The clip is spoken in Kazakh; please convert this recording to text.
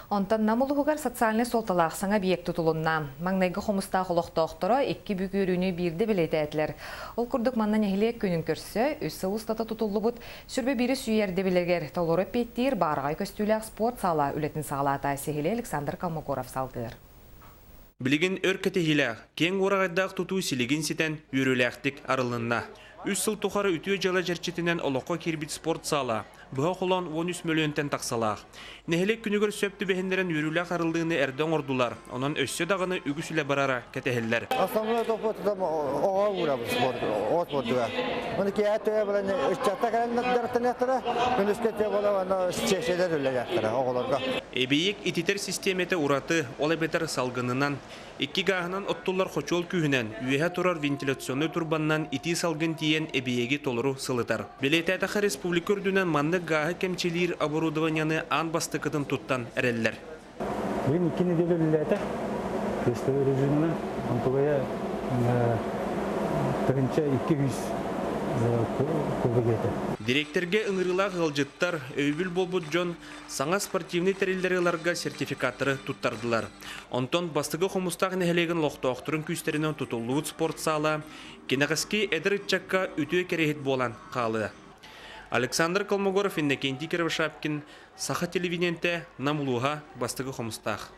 Онтан намулугар социальный солталақсаңа биек тұтылынна. Маңнайғы қомыста қолықтақтыра 2 бүгіріні бірді білеті әтілер. Ол күрдік маннан әхілек күнін көрсі, үсі ұстата тұтылы бұд, сүрбе бірі сүйерді білергер толыры петтер барғай көстілік спорт сала үлетін сағалата сехілі Александр Колмогоров салғыр. Білігін өркетехілі, кен орағайдақ тұту сілігін сетен үйріләқтік арылынна. Үс сыл тұқары үтіе жала жерчетінен олыққа кербіт спорт сала. Бұға қолан 13 миллионтен тақсалақ. Нәхелек күнігір сөпті бәхендерін үйріләқ арылдығыны әрден ордулар. Онан өссе дағыны үгісілі барара кәтәхеллер. Основной топ-потом оға ұрабы спортыға. Оны кейәті өйбілін үшчатта кәлінді дәрттен күнүскетте болу чешелер үлі яқтыра оғыларға. Эбейек ититер системеті ураты ол әбетер салғынынан, екі ғағынан оттулар қочол күйінен, үйеге тұрар вентиляционы турбаннан ити салғын тиен эбейеге толыру сылытар. Белетәтіқі республика үрдінен манны ғағы кәмчелер оборудованияны ан басты кытын туттан әреллер. Бүгін икені де білілеті, тестовый режимі, антуғая бірінші 200 Директорге ыңырыла ғылжыттар өйбіл болбуд жон саңа спортивный тәрелдеріларға сертификаттары туттардылар. Онтон бастығы қомыстағы нәхелеген лоқтауқтырын күстерінен тұтылуыд спорт сала, кенеғаске әдір үтчакка үтіе керехет болан қалы. Александр Колмогоров, Иннокентий Кировшапкин, Саха телевидениенте, Намулуға бастығы қомыстақ.